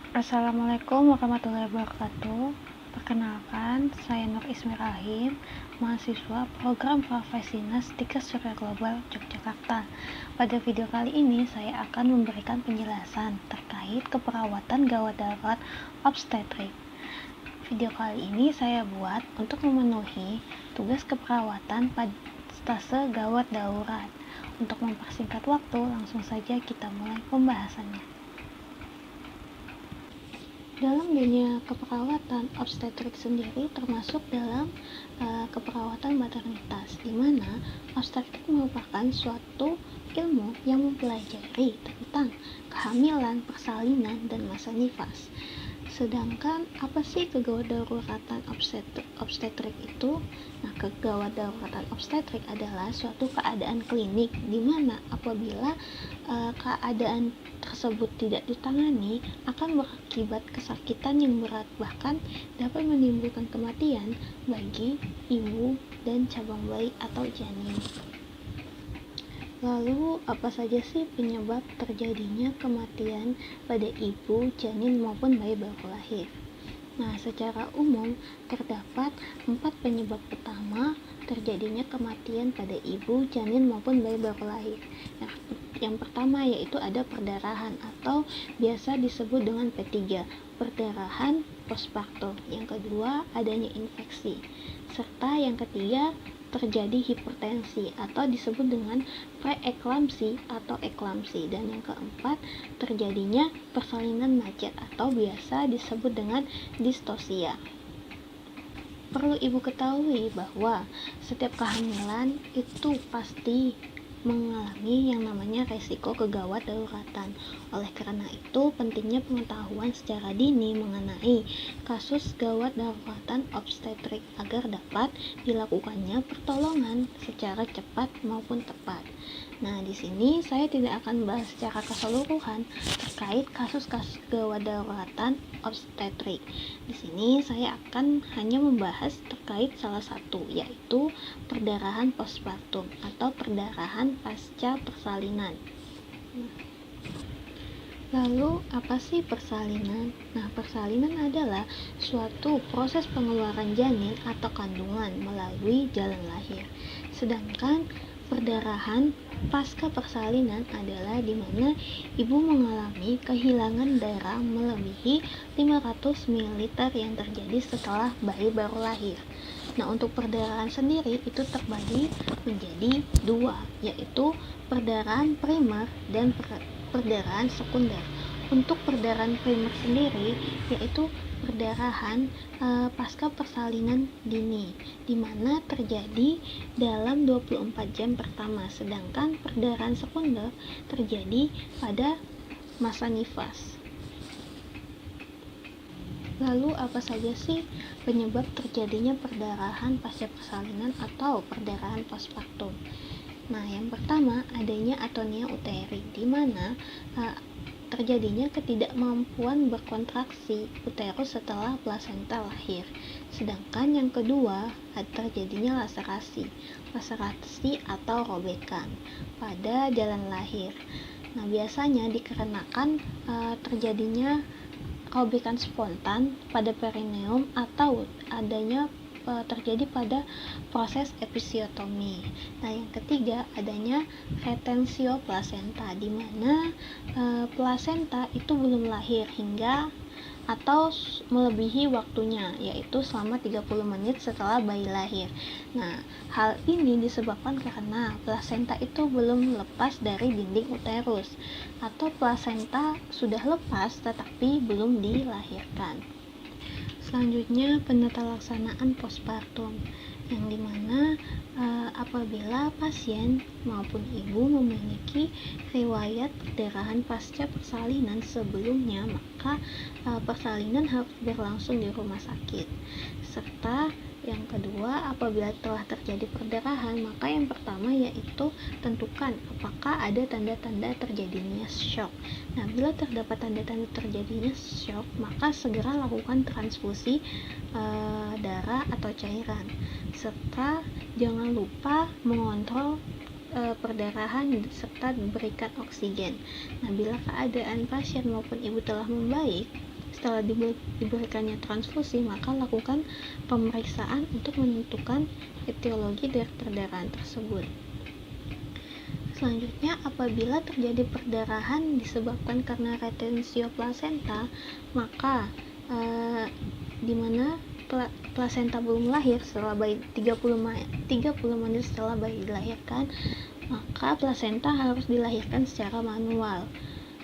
Assalamualaikum warahmatullahi wabarakatuh. Perkenalkan, saya Nur Ismi Rahim, mahasiswa program Profesi Tikas Surya Global Yogyakarta. Pada video kali ini, saya akan memberikan penjelasan terkait keperawatan gawat darurat obstetrik. Video kali ini saya buat untuk memenuhi tugas keperawatan pada stase gawat darurat. Untuk mempersingkat waktu, langsung saja kita mulai pembahasannya. Dalam dunia keperawatan, obstetrik sendiri termasuk dalam keperawatan maternitas, di mana obstetrik merupakan suatu ilmu yang mempelajari tentang kehamilan, persalinan, dan masa nifas. Sedangkan apa sih kegawat daruratan obstetrik itu? Nah, kegawat daruratan obstetrik adalah suatu keadaan klinik di mana apabila keadaan tersebut tidak ditangani akan berakibat kesakitan yang berat, bahkan dapat menimbulkan kematian bagi ibu dan cabang bayi atau janin. Lalu, apa saja sih penyebab terjadinya kematian pada ibu, janin, maupun bayi baru lahir? Nah, secara umum terdapat 4 penyebab utama terjadinya kematian pada ibu, janin, maupun bayi baru lahir. Yang pertama yaitu ada perdarahan atau biasa disebut dengan P3, perdarahan postpartum. Yang kedua, adanya infeksi. Serta yang ketiga, terjadi hipertensi atau disebut dengan preeklamsi atau eklamsi. Dan yang keempat, terjadinya persalinan macet atau biasa disebut dengan distosia. Perlu ibu ketahui bahwa setiap kehamilan itu pasti mengalami yang namanya resiko kegawat daruratan. Oleh karena itu, pentingnya pengetahuan secara dini mengenai kasus gawat daruratan obstetrik agar dapat dilakukannya pertolongan secara cepat maupun tepat. Nah, di sini saya tidak akan bahas secara keseluruhan terkait kasus-kasus gawat daruratan obstetrik. Di sini saya akan hanya membahas terkait salah satu, yaitu perdarahan postpartum atau perdarahan pasca persalinan. Lalu, apa sih persalinan? Nah, persalinan adalah suatu proses pengeluaran janin atau kandungan melalui jalan lahir. Sedangkan perdarahan pasca persalinan adalah di mana ibu mengalami kehilangan darah melebihi 500 ml yang terjadi setelah bayi baru lahir. Nah, untuk perdarahan sendiri itu terbagi menjadi 2, yaitu perdarahan primer dan perdarahan sekunder. Untuk perdarahan primer sendiri yaitu perdarahan pasca persalinan dini, di mana terjadi dalam 24 jam pertama, sedangkan perdarahan sekunder terjadi pada masa nifas. Lalu, apa saja sih penyebab terjadinya perdarahan pasca persalinan atau perdarahan postpartum? Nah, yang pertama adanya atonia uteri, di mana terjadinya ketidakmampuan berkontraksi uterus setelah plasenta lahir. Sedangkan yang kedua, terjadinya laserasi atau robekan pada jalan lahir. Nah, biasanya dikarenakan terjadinya robekan spontan pada perineum atau adanya terjadi pada proses episiotomi. Nah, yang ketiga adanya retensio plasenta, di mana plasenta itu belum lahir hingga atau melebihi waktunya, yaitu selama 30 menit setelah bayi lahir. Nah, hal ini disebabkan karena plasenta itu belum lepas dari dinding uterus, atau plasenta sudah lepas tetapi belum dilahirkan. Selanjutnya, penata laksanaan postpartum, yang dimana apabila pasien maupun ibu memiliki riwayat perdarahan pasca persalinan sebelumnya, maka persalinan harus berlangsung di rumah sakit. Serta yang kedua, apabila telah terjadi perdarahan, maka yang pertama yaitu tentukan apakah ada tanda-tanda terjadinya shock. Nah, bila terdapat tanda-tanda terjadinya shock, maka segera lakukan transfusi darah atau cairan. Serta jangan lupa mengontrol perdarahan serta berikan oksigen. Nah, bila keadaan pasien maupun ibu telah membaik, Setelah diberikannya transfusi, maka lakukan pemeriksaan untuk menentukan etiologi dari perdarahan tersebut. Selanjutnya, apabila terjadi perdarahan disebabkan karena retensio plasenta, maka di mana plasenta belum lahir, setelah bayi 30 menit setelah bayi dilahirkan, maka plasenta harus dilahirkan secara manual.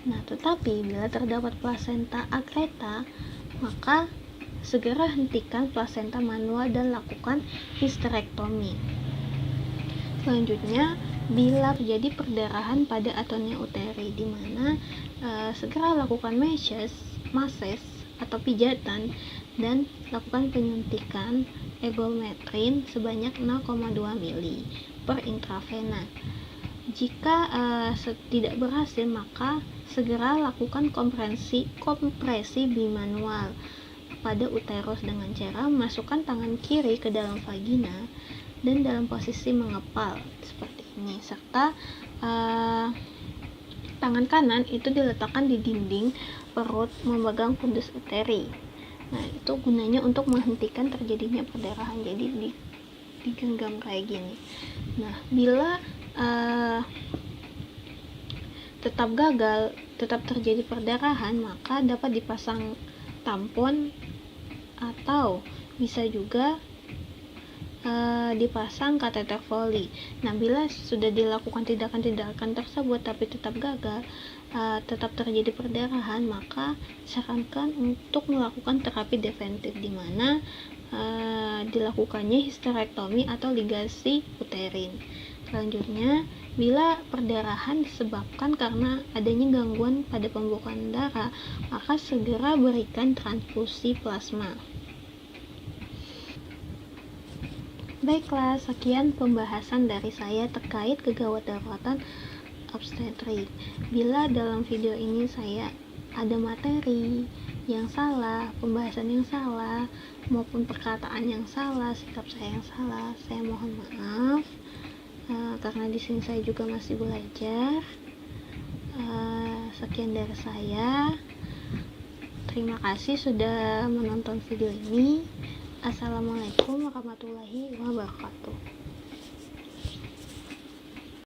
Nah, tetapi bila terdapat plasenta akreta, maka segera hentikan plasenta manual dan lakukan histerektomi. Selanjutnya, bila terjadi perdarahan pada atonia uteri, di mana segera lakukan mases atau pijatan dan lakukan penyuntikan egometrin sebanyak 0,2 mili per intravena. Jika tidak berhasil, maka segera lakukan kompresi bimanual pada uterus dengan cara memasukkan tangan kiri ke dalam vagina dan dalam posisi mengepal seperti ini, serta tangan kanan itu diletakkan di dinding perut memegang fundus uteri. Nah, itu gunanya untuk menghentikan terjadinya perdarahan, jadi digenggam kayak gini. Nah, bila tetap terjadi perdarahan, maka dapat dipasang tampon atau bisa juga dipasang kateter Foley. Nah, bila sudah dilakukan tindakan-tindakan tersebut tapi tetap gagal, tetap terjadi perdarahan, maka disarankan untuk melakukan terapi preventif, di mana dilakukannya histerektomi atau ligasi uterin. Selanjutnya, bila perdarahan disebabkan karena adanya gangguan pada pembukaan darah, maka segera berikan transfusi plasma. Baiklah, sekian pembahasan dari saya terkait kegawat daruratan obstetrik. Bila dalam video ini saya ada materi yang salah, pembahasan yang salah, maupun perkataan yang salah, sikap saya yang salah, saya mohon maaf. Karena di sini saya juga masih belajar. Sekian dari saya. Terima kasih sudah menonton video ini. Assalamualaikum warahmatullahi wabarakatuh.